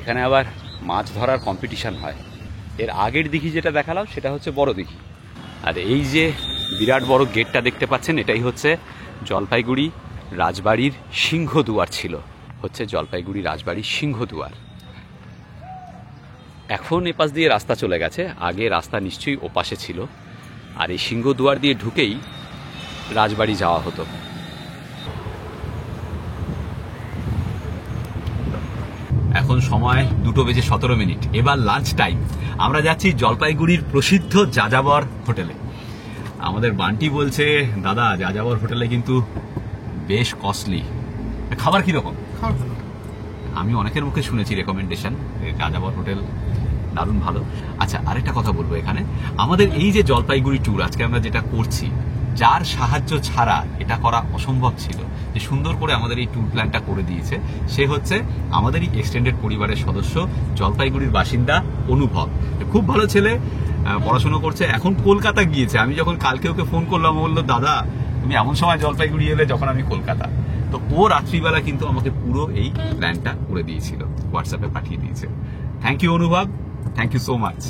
এখানে আবার মাছ ধরার কম্পিটিশন হয়। এর আগের দিঘি যেটা দেখালাম সেটা হচ্ছে বড় দিঘি। আর এই যে বিরাট বড় গেটটা দেখতে পাচ্ছেন, এটাই হচ্ছে জলপাইগুড়ি রাজবাড়ির সিংহদুয়ার ছিল, হচ্ছে জলপাইগুড়ি রাজবাড়ির সিংহদুয়ার। এখন এপাশ দিয়ে রাস্তা চলে গেছে, আগে রাস্তা নিশ্চয়ই ওপাশে ছিল। আর এই সিংহদুয়ার দিয়ে ঢুকেই রাজবাড়ি যাওয়া হতো। এখন সময় 2:17। এবার লাঞ্চ টাইম। আমরা যাচ্ছি জলপাইগুড়ির প্রসিদ্ধ যাযাবর হোটেলে। আমাদের বান্টি বলছে, দাদা যাযাবর হোটেলে কিন্তু বেশ কস্টলি। খাবার কিরকম? আমি অনেকের মুখে শুনেছি রেকমেন্ডেশন, যাযাবর হোটেল দারুণ ভালো। আচ্ছা, আরেকটা কথা বলবো, এখানে আমাদের এই যে জলপাইগুড়ি ট্যুর আজকে আমরা যেটা করছি, যার সাহায্য ছাড়া এটা করা অসম্ভব ছিল, যে সুন্দর করে আমাদের এই ট্যুর প্ল্যানটা করে দিয়েছে, সে হচ্ছে আমাদেরই এক্সটেন্ডেড পরিবারের সদস্য, জলপাইগুড়ির বাসিন্দা অনুভব। খুব ভালো ছেলে, পড়াশোনা করছে, এখন কলকাতা গিয়েছে। আমি যখন কালকে ওকে ফোন করলাম, ও বললো দাদা তুমি এমন সময় জলপাইগুড়ি এলে যখন আমি কলকাতা। তো ও রাত্রিবেলা কিন্তু আমাকে পুরো এই প্ল্যানটা করে দিয়েছিল, হোয়াটসঅ্যাপে পাঠিয়ে দিয়েছে। থ্যাংক ইউ অনুভব, থ্যাংক ইউ সো মাচ।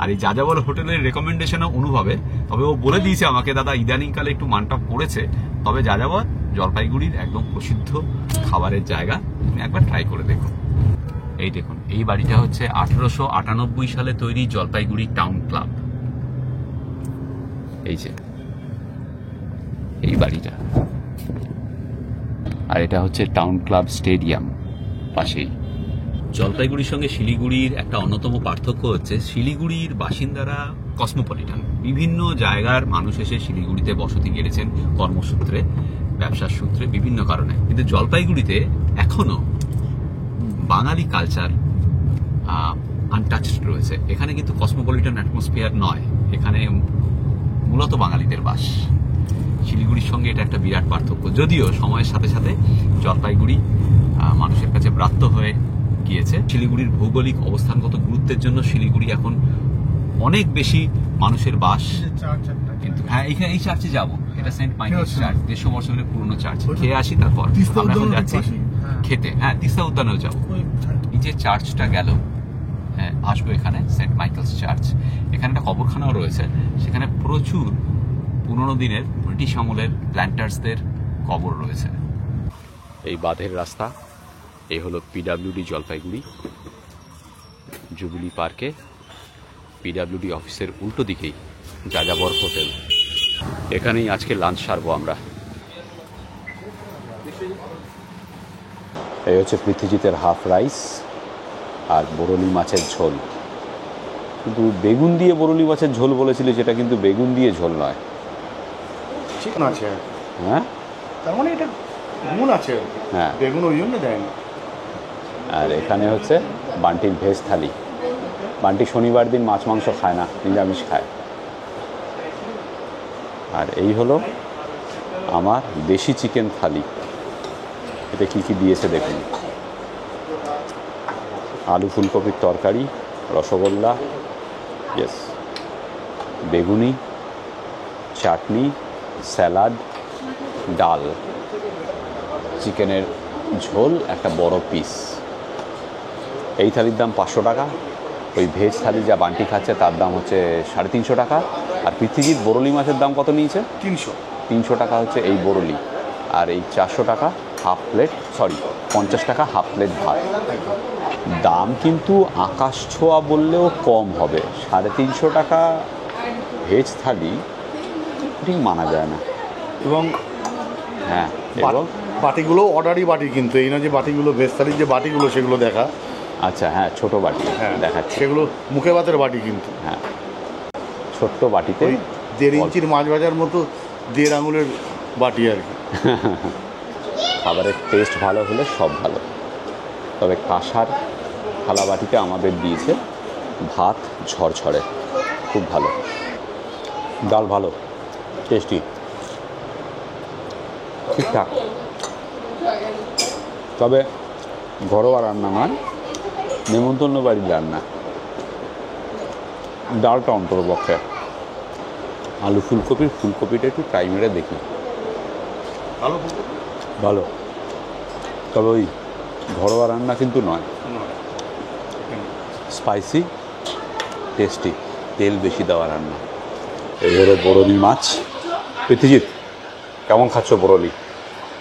আর এই যাযাবর হোটেলের রেকমেন্ডেশনও অনুভবের, তবে ও বলে দিয়েছে আমাকে, দাদা ইদানিংকালে একটু মানটাপ করেছে, তবে যাযাবর জলপাইগুড়ির একদম প্রসিদ্ধ খাবারের জায়গা, তুমি একবার ট্রাই করে দেখো। এই দেখুন, এই বাড়িটা হচ্ছে 1898 সালে তৈরি জলপাইগুড়ি টাউন ক্লাব। এই যে এই বাড়িটা, আর এটা হচ্ছে টাউন ক্লাব স্টেডিয়াম পাশেই। জলপাইগুড়ির সঙ্গে শিলিগুড়ির একটা অন্যতম পার্থক্য হচ্ছে, শিলিগুড়ির বাসিন্দারা কসমোপলিটান, বিভিন্ন জায়গার মানুষ এসে শিলিগুড়িতে বসতি গেড়েছেন কর্মসূত্রে, ব্যবসার সূত্রে, বিভিন্ন কারণে। কিন্তু জলপাইগুড়িতে এখনো বাঙালি কালচার আনটাচড রয়েছে। এখানে কিন্তু কসমোপলিটান অ্যাটমসফিয়ার নয়, এখানে মূলত বাঙালিদের বাস। শিলিগুড়ির সঙ্গে এটা একটা বিরাট পার্থক্য, যদিও সময়ের সাথে সাথে জলপাইগুড়ি মানুষের কাছে ব্রাত্য হয়ে গিয়েছে। শিলিগুড়ির ভৌগোলিক অবস্থানগত গুরুত্বের জন্য শিলিগুড়ি এখন অনেক বেশি মানুষের বাস। কিন্তু হ্যাঁ, এখানে এই চার্চে যাবো, এটা সেন্ট মাইকেলস চার্চ, 150 বছরের পুরনো চার্চ। খেয়ে আসি, তারপর আমরা এখন যাচ্ছি খেতে। হ্যাঁ, তিস্তা উদ্যানেও যাবো। এই যে চার্চটা গেল, হ্যাঁ আসবো এখানে, সেন্ট মাইকেলস চার্চ। এখানে একটা কবরখানাও রয়েছে, সেখানে প্রচুর পুরনো দিনের ব্রিটিশ আমলের প্ল্যান্টার্সদের কবর রয়েছে। এই বাঁধের রাস্তা, এই হলো পিডাব্লিউডি জলপাইগুড়ি। জুবিলি পার্কে পিডাব্লিউডি অফিসের উল্টো দিকেই যাযাবর হোটেল। এখানেই আজকে লাঞ্চ সারবো আমরা। এই হচ্ছে পৃথ্বীজিতের হাফ রাইস আর বরলি মাছের ঝোল। কিন্তু বেগুন দিয়ে বরলি মাছের ঝোল বলেছিল, যেটা কিন্তু বেগুন দিয়ে ঝোল নয়, চিকেন আছে। হ্যাঁ, তার মানে এটা বেগুন আছে, হ্যাঁ বেগুন ওই জন্য দেয় না। আর এখানে হচ্ছে বান্টির ভেজ থালি। বান্টি শনিবার দিন মাছ মাংস খায় না, নিরামিষ খায়। আর এই হলো আমার দেশি চিকেন থালি। এতে কী কী দিয়েছে দেখুন, আলু ফুলকপির তরকারি, রসগোল্লা, ইয়েস, বেগুনি, চাটনি, স্যালাড, ডাল, চিকেনের ঝোল, একটা বড় পিস। এই থালির দাম 500 টাকা। ওই ভেজ থালি যা বান্টি খাচ্ছে তার দাম হচ্ছে 350 টাকা। আর পৃথ্বীজিৎ বরলি মাছের দাম কত নিয়েছে? 300 টাকা হচ্ছে এই বরলি। আর এই 400 টাকা হাফ প্লেট, 50 টাকা হাফ প্লেট ভাত। দাম কিন্তু আকাশ ছোঁয়া বললেও কম হবে। 350 টাকা ভেজ থালি ঠিক মানা যায় না। এবং হ্যাঁ, এবং বাটিগুলো অর্ডারি বাটি, কিন্তু এই না যে বাটিগুলো ভেজ থালির যে বাটিগুলো সেগুলো দেখা। আচ্ছা, হ্যাঁ ছোট বাটি, হ্যাঁ দেখাচ্ছে, সেগুলো মুখে ভাতের বাটি, কিন্তু হ্যাঁ ছোট্ট বাটিতে 1.5 ইঞ্চির মাছ ভাজার মতো 1.5 আঙুলের বাটি আর কি। খাবারের টেস্ট ভালো হলে সব ভালো। তবে কাঁসার থালা বাটিতে আমাদের দিয়েছে ভাত ঝরঝরে। খুব ভালো, ডাল ভালো, টেস্টি, ঠিকঠাক। তবে ঘরোয়া রান্না নয়, নেমন্তন্ন বাড়ির রান্না। ডালটা অন্তরপক্ষে, আলু ফুলকপিটা একটু ট্রাই মেরে দেখি, ভালো। তবে ওই ঘরোয়া রান্না কিন্তু নয়, স্পাইসি, টেস্টি, তেল বেশি দেওয়া রান্না। এবারে বরলি মাছ। পৃথিজিৎ, কেমন খাচ্ছ বরলি?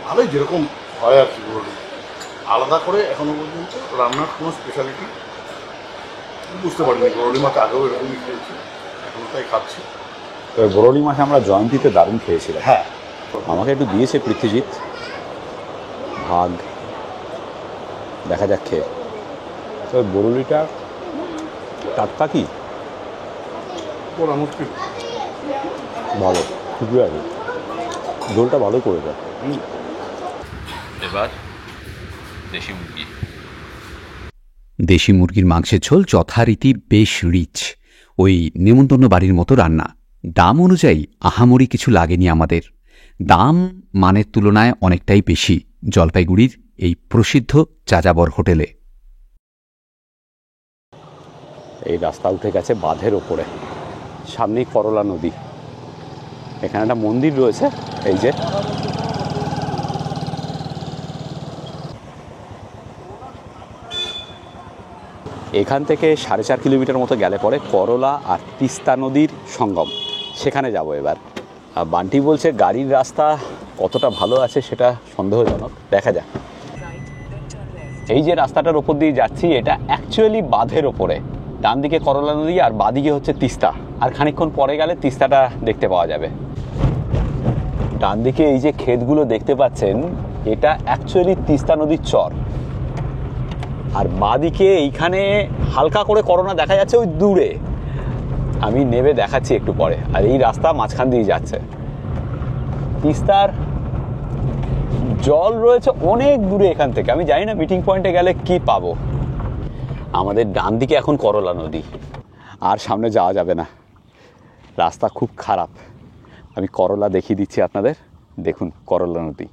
ভালোই, যেরকম হয় আর কি বলি, আলাদা করে এখনো পর্যন্ত রান্নার কোনো স্পেশালিটি বুঝতে পারিনি। বরলি মাছ আগেও এরকমই খেয়েছি, এখন তাই খাচ্ছি। তবে বরলি মাছ আমরা জয়ন্তীতে দারুণ খেয়েছিলাম। হ্যাঁ, আমাকে একটু দিয়েছে পৃথিজিৎ, ভাগ, দেখা যাক খেয়ে। তবে বরলিটা টাটকা কি বলা মুশকিল। ভালো, ঠিকই আছে, ঝোলটা ভালো করে দেয়। এবার দেশি মুরগি। দেশি মুরগির মাংসের ঝোল যথারীতি বেশ রিচ, ওই নেমন্তন্ন বাড়ির মতো রান্না। দাম অনুযায়ী আহামরি কিছু লাগেনি আমাদের। দাম মানের তুলনায় অনেকটাই বেশি জলপাইগুড়ির এই প্রসিদ্ধ যাযাবর হোটেলে। এই রাস্তা উঠে গেছে বাঁধের ওপরে, সামনেই করলা নদী। এখানে একটা মন্দির রয়েছে, এই যে। এখান থেকে 4.5 কিলোমিটার মতো গেলে পরে করলা আর তিস্তা নদীর সঙ্গম, সেখানে যাব এবার। বান্টি বলছে গাড়ির রাস্তা কতটা ভালো আছে সেটা সন্দেহজনক, দেখা যাক। এই যে রাস্তাটার ওপর দিয়ে যাচ্ছি, এটা অ্যাকচুয়ালি বাঁধের ওপরে। ডান দিকে করলা নদী আর বাঁদিকে হচ্ছে তিস্তা, আর খানিকক্ষণ পরে গেলে তিস্তাটা দেখতে পাওয়া যাবে। ডান দিকে এই যে ক্ষেতগুলো দেখতে পাচ্ছেন, এটা অ্যাকচুয়ালি তিস্তা নদীর চর। আর বাঁদিকে এইখানে হালকা করে করোনা দেখা যাচ্ছে ওই দূরে, আমি নেবে দেখাচ্ছি একটু পরে। আর এই রাস্তা মাঝখান দিয়ে যাচ্ছে। তিস্তার জল রয়েছে অনেক দূরে এখান থেকে, আমি জানি না মিটিং পয়েন্টে গেলে কি পাবো। আমাদের ডান দিকে এখন করলা নদী, আর সামনে যাওয়া যাবে না, রাস্তা খুব খারাপ। আমি করলা দেখিয়ে দিচ্ছি আপনাদের, দেখুন করলা নদী।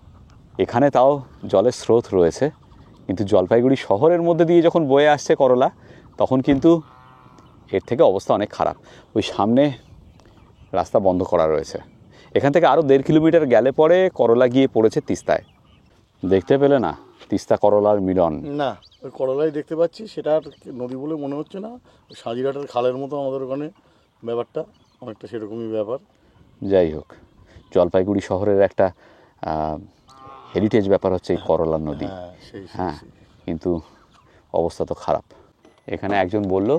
এখানে তাও জলের স্রোত রয়েছে, কিন্তু জলপাইগুড়ি শহরের মধ্যে দিয়ে যখন বয়ে আসছে করলা, তখন কিন্তু এর থেকে অবস্থা অনেক খারাপ। ওই সামনে রাস্তা বন্ধ করা রয়েছে। এখান থেকে আরও 1.5 কিলোমিটার গেলে পরে করলা গিয়ে পড়েছে তিস্তায়। দেখতে পেলে না তিস্তা করলার মিলন? না, ওই করলাই দেখতে পাচ্ছি, সেটা আর নদী বলে মনে হচ্ছে না। সাজিরহাটের খালের মতো আমাদের ওখানে ব্যাপারটা অনেকটা সেরকমই ব্যাপার। যাই হোক, জলপাইগুড়ি শহরের একটা হেরিটেজ ব্যাপার হচ্ছে এই করলা নদী। হ্যাঁ, কিন্তু অবস্থা তো খারাপ। এখানে একজন বলল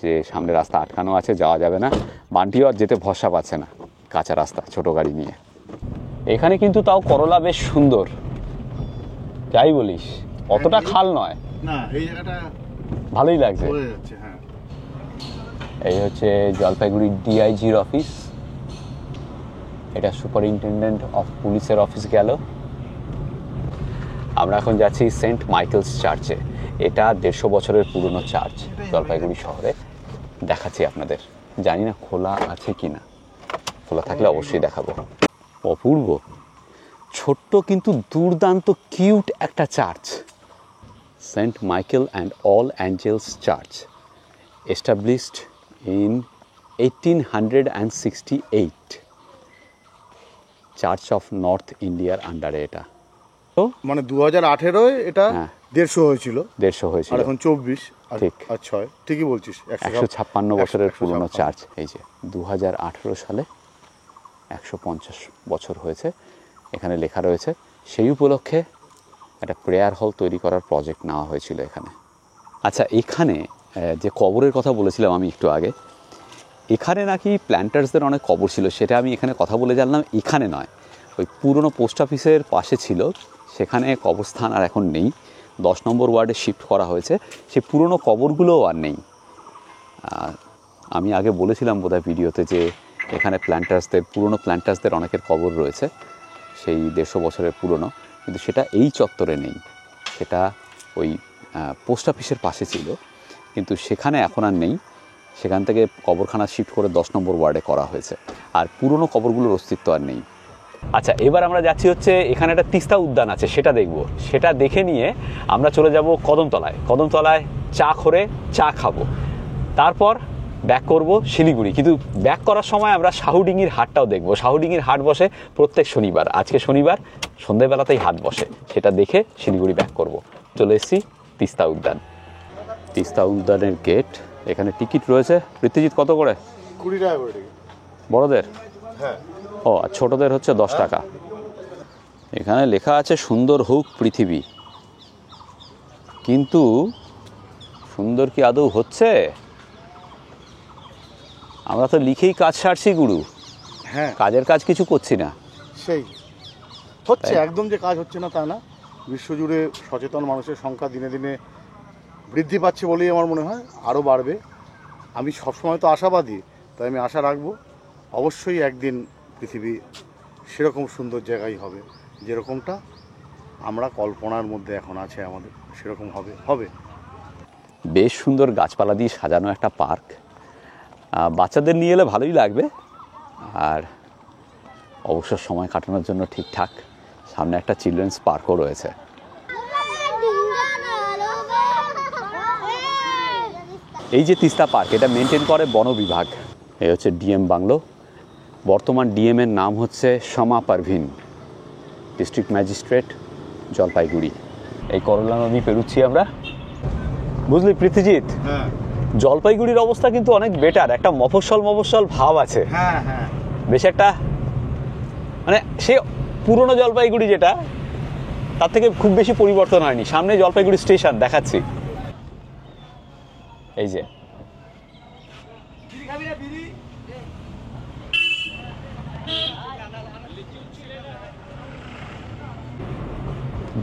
যে সামনে রাস্তা আটকানো আছে, যাওয়া যাবে না। বান্টিও আর যেতে ভরসা পাচ্ছে না, কাঁচা রাস্তা, ছোট গাড়ি নিয়ে। এখানে কিন্তু তাও করলা বেশ সুন্দর, যাই বলিস, অতটা খাল নয়, না এই জায়গাটা ভালোই লাগছে। হ্যাঁ, এই হচ্ছে জলপাইগুড়ি ডিআইজির অফিস, এটা সুপারিনটেন্ডেন্ট অফ পুলিশের অফিস গেল। আমরা এখন যাচ্ছি সেন্ট মাইকেলস চার্চে। এটা 150 বছরের পুরনো চার্চ জলপাইগুড়ি শহরে। দেখাচ্ছি আপনাদের, জানি না খোলা আছে কি না, খোলা থাকলে অবশ্যই দেখাবো। অপূর্ব, ছোট্ট কিন্তু দুর্দান্ত কিউট একটা church, Saint Michael and All Angels Church, established in 1868, church of North ইন্ডিয়ার আন্ডারে। এটা তো মানে 2018 এটা 150 হয়েছিল, 150 হয়েছিল, আর এখন 24 ঠিক। আর 6, ঠিকই বলছিস। 156 বছরের পুরনো চার্চ। এই যে 2018 সালে 150 বছর হয়েছে, এখানে লেখা রয়েছে। সেই উপলক্ষে একটা প্রেয়ার হল তৈরি করার প্রজেক্ট নেওয়া হয়েছিল এখানে। আচ্ছা, এখানে যে কবরের কথা বলেছিলাম আমি একটু আগে, এখানে নাকি প্ল্যান্টার্সদের অনেক কবর ছিল, সেটা আমি এখানে কথা বলে জানলাম। এখানে নয়, ওই পুরনো পোস্ট অফিসের পাশে ছিল, সেখানে কবরস্থান আর এখন নেই। 10 নম্বর ওয়ার্ডে শিফট করা হয়েছে, সেই পুরনো কবরগুলোও আর নেই। আমি আগে বলেছিলাম বোধহয় ভিডিওতে যে এখানে পুরনো প্ল্যান্টার্সদের অনেকের কবর রয়েছে, সেই 150 বছরের পুরনো, কিন্তু সেটা এই চত্বরে নেই, সেটা ওই পোস্ট অফিসের পাশে ছিল, কিন্তু সেখানে এখন আর নেই। সেখান থেকে কবরখানা শিফট করে 10 নম্বর ওয়ার্ডে করা হয়েছে, আর পুরনো কবরগুলোর অস্তিত্ব আর নেই। আচ্ছা, এবার আমরা যাচ্ছি হচ্ছে এখানে একটা তিস্তা উদ্যান আছে, সেটা দেখব। সেটা দেখে নিয়ে আমরা চলে যাব কদমতলায়। কদমতলায় চা করে চা খাবো, তারপর ব্যাক করব শিলিগুড়ি। কিন্তু ব্যাক করার সময় আমরা শাহুডিঙ্গির হাটটাও দেখব। শাহুডিঙ্গির হাট বসে প্রত্যেক শনিবার, আজকে শনিবার সন্ধ্যেবেলাতেই হাট বসে, সেটা দেখে শিলিগুড়ি ব্যাক করব। চলে এসেছি তিস্তা উদ্যান। তিস্তা উদ্যানের গেট, এখানে টিকিট রয়েছে। পৃথ্বীজিৎ কত করে? 20 টাকা করে টিকিট। বড়দের? হ্যাঁ। ও, আর ছোটদের হচ্ছে 10 টাকা। এখানে লেখা আছে সুন্দর হোক পৃথিবী, কিন্তু সুন্দর কি আদৌ হচ্ছে? আমরা তো লিখেই কাজ সারছি গুরু, হ্যাঁ, কাজের কাজ কিছু করছি না। সেই হচ্ছে, একদম যে কাজ হচ্ছে না তা না। বিশ্বজুড়ে সচেতন মানুষের সংখ্যা দিনে দিনে বৃদ্ধি পাচ্ছে বলেই আমার মনে হয় আরও বাড়বে। আমি সবসময় তো আশাবাদী, তাই আমি আশা রাখবো অবশ্যই একদিন পৃথিবী সেরকম সুন্দর জায়গায় হবে, যেরকমটা আমরা কল্পনার মধ্যে এখন আছে আমাদের, সেরকম হবে। বেশ সুন্দর গাছপালা দিয়ে সাজানো একটা পার্ক, বাচ্চাদের নিয়ে এলে ভালোই লাগবে, আর অবসর সময় কাটানোর জন্য ঠিকঠাক। সামনে একটা চিলড্রেন্স পার্কও রয়েছে। এই যে তিস্তা পার্ক, এটা মেনটেন করে বন বিভাগ। এই হচ্ছে ডিএম বাংলো। বর্তমান ডিএমের নাম হচ্ছে শমা পারভিন, ডিস্ট্রিক্ট ম্যাজিস্ট্রেট, জলপাইগুড়ি। এই করলা নদী পেরুচ্ছি আমরা, বুঝলি পৃথ্বীজিৎ? হ্যাঁ জলপাইগুড়ির অবস্থা কিন্তু অনেক বেটার, একটা মফস্বল ভাব আছে। হ্যাঁ হ্যাঁ, বেশ একটা, মানে সে পুরনো জলপাইগুড়ি যেটা, তার থেকে খুব বেশি পরিবর্তন হয়নি। সামনে জলপাইগুড়ি স্টেশন দেখাচ্ছি, এই যে।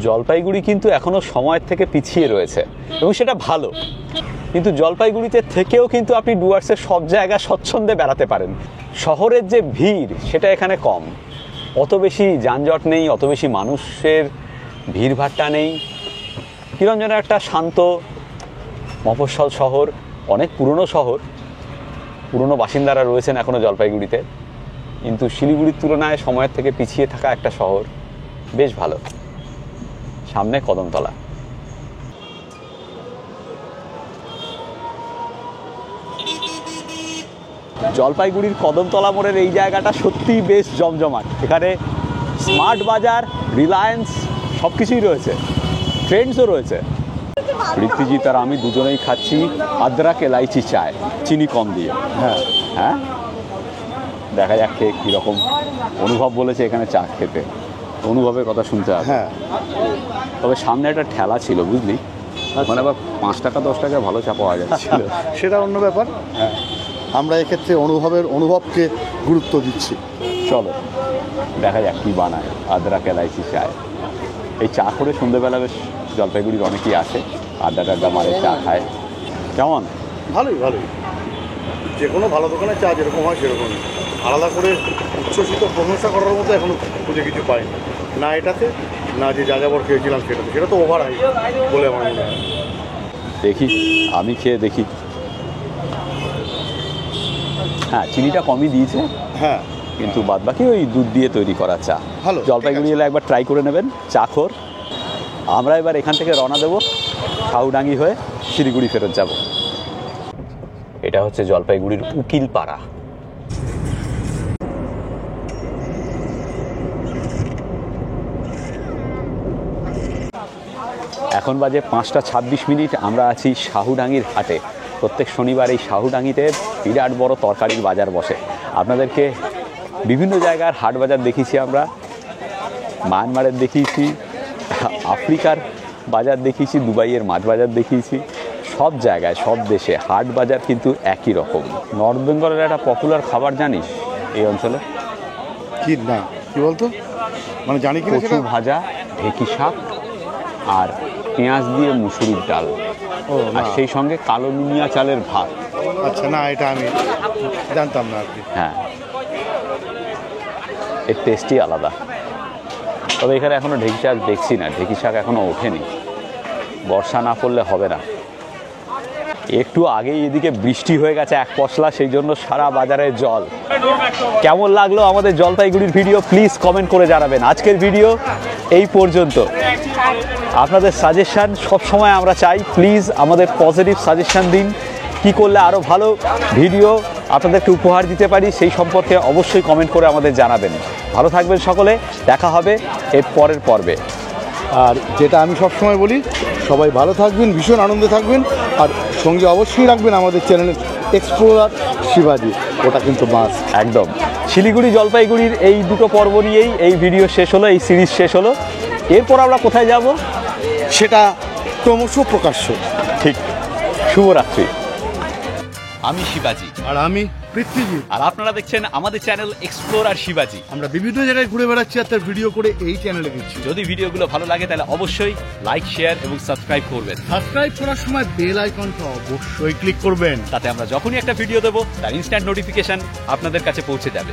জলপাইগুড়ি কিন্তু এখনো সময়ের থেকে পিছিয়ে রয়েছে, এবং সেটা ভালো। কিন্তু জলপাইগুড়িতে থেকেও কিন্তু আপনি ডুয়ার্সের সব জায়গায় স্বচ্ছন্দে বেড়াতে পারেন। শহরের যে ভিড়, সেটা এখানে কম, অত বেশি যানজট নেই, অত বেশি মানুষের ভিড়ভাট্টা নেই। কিরম যেন একটা শান্ত মফস্বল শহর, অনেক পুরনো শহর, পুরনো বাসিন্দারা রয়েছেন এখনও জলপাইগুড়িতে, কিন্তু শিলিগুড়ির তুলনায় সময়ের থেকে পিছিয়ে থাকা একটা শহর, বেশ ভালো। সামনে কদমতলা। জলপাইগুড়ির কদমতলা মোড়ের এই জায়গাটা সত্যিই বেশ জমজমাট। এখানে স্মার্ট বাজার, রিলায়েন্স সব কিছুই রয়েছে, ট্রেন্ডসও রয়েছে। পৃথ্বীজিৎ আর আমি দুজনেই খাচ্ছি আদ্রাক এলাইচি চায়, চিনি কম দিয়ে। হ্যাঁ, দেখা যাক খেয়ে কীরকম অনুভব। বলেছে এখানে চা খেতে, অনুভবের কথা শুনতে হবে। হ্যাঁ, তবে সামনে একটা ঠেলা ছিল, বুঝলি, ওখানে আবার 5 টাকা 10 টাকা ভালো চা পাওয়া যাচ্ছিল। সেটা অন্য ব্যাপার। হ্যাঁ, আমরা এক্ষেত্রে অনুভবকে গুরুত্ব দিচ্ছি। চলো দেখা যাক কী বানায় আদ্রাক এলাইচি চায়। এই চা করে সন্ধ্যেবেলা বেশ জলপাইগুড়ির অনেকেই আসে, আড্ডা মারে, চা খায়। কেমন? ভালোই। যে কোনো ভালো দোকানে চা যেরকম হয় সেরকমই, আলাদা করে উচ্ছ্বসিত প্রশংসা করার মতো এখনো খুঁজে কিছু পাইনি, না এটাতে, না যে যাযাবর খেয়েছিলাম সেটাতে। সেটা তো ওভার হাই বলে আমার মনে হয়। দেখি, আমি খেয়ে দেখি। হ্যাঁ, চিনিটা কমই দিয়েছে, হ্যাঁ, কিন্তু বাদবাকি ওই দুধ দিয়ে তৈরি করা চা। ভালো। জলপাইগুড়ি এলে একবার ট্রাই করে নেবেন, চাখোর। আমরা এবার এখান থেকে রওনা দেবো, শাহুডাঙ্গি হয়ে শিলিগুড়ি ফেরত যাব। এটা হচ্ছে জলপাইগুড়ির উকিলপাড়া। এখন বাজে 5:26। আমরা আছি শাহুডাঙ্গির হাটে। প্রত্যেক শনিবার এই শাহুডাঙ্গিতে বিরাট বড় তরকারির বাজার বসে। আপনাদেরকে বিভিন্ন জায়গার হাট বাজার দেখিয়েছি আমরা, মায়ানমারের দেখিয়েছি, আফ্রিকার বাজার দেখিয়েছি, দুবাইয়ের মাছ বাজার দেখিয়েছি। সব জায়গায়, সব দেশে হাট বাজার কিন্তু একই রকম। নর্থ বেঙ্গলের একটা পপুলার খাবার জানিস এই অঞ্চলে? কি না, কি বলতো, মানে জানি কি, কচু ভাজা, ঢেঁকি শাক, আর পেঁয়াজ দিয়ে মুসুরির ডাল, আর সেই সঙ্গে কালো নুনিয়া চালের ভাত। আচ্ছা, না এটা আমি জানতাম না আর কি। হ্যাঁ, এর টেস্টই আলাদা। তবে এখানে এখনও ঢেঁকি শাক দেখছি না, ঢেঁকি শাক এখনও ওঠেনি, বর্ষা না পড়লে হবে না। একটু আগেই এদিকে বৃষ্টি হয়ে গেছে এক পশলা, সেই জন্য সারা বাজারে জল। কেমন লাগলো আমাদের জলপাইগুড়ির ভিডিও প্লিজ কমেন্ট করে জানাবেন। আজকের ভিডিও এই পর্যন্ত। আপনাদের সাজেশান সবসময় আমরা চাই, প্লিজ আমাদের পজিটিভ সাজেশান দিন, কি করলে আরও ভালো ভিডিও আপনাদেরকে উপহার দিতে পারি সেই সম্পর্কে অবশ্যই কমেন্ট করে আমাদের জানাবেন। ভালো থাকবেন সকলে, দেখা হবে এর পরের পর্বে। আর যেটা আমি সবসময় বলি, সবাই ভালো থাকবেন, ভীষণ আনন্দে থাকবেন, আর সঙ্গে অবশ্যই রাখবেন আমাদের চ্যানেলের এক্সপ্লোরার শিবাজি, ওটা কিন্তু মাস। একদম শিলিগুড়ি জলপাইগুড়ির এই দুটো পর্ব নিয়েই এই ভিডিও শেষ হলো, এই সিরিজ শেষ হলো। এরপর আমরা কোথায় যাব সেটা ক্রমশ প্রকাশ্য। ঠিক। শুভরাত্রি। আমি শিবাজি আর আমি পৃথ্বীজিৎ, আর আপনারা দেখছেন আমাদের চ্যানেল এক্সপ্লোরার শিবাজি। আমরা বিভিন্ন জায়গায় ঘুরে বেড়াচ্ছি আর তার ভিডিও করে এই চ্যানেলে দিচ্ছি। যদি ভিডিওগুলো ভালো লাগে তাহলে অবশ্যই লাইক, শেয়ার এবং সাবস্ক্রাইব করবেন। সাবস্ক্রাইব করার সময় বেল আইকনটা অবশ্যই ক্লিক করবেন, তাতে আমরা যখনই একটা ভিডিও দেবো তার ইনস্ট্যান্ট নোটিফিকেশন আপনাদের কাছে পৌঁছে যাবে।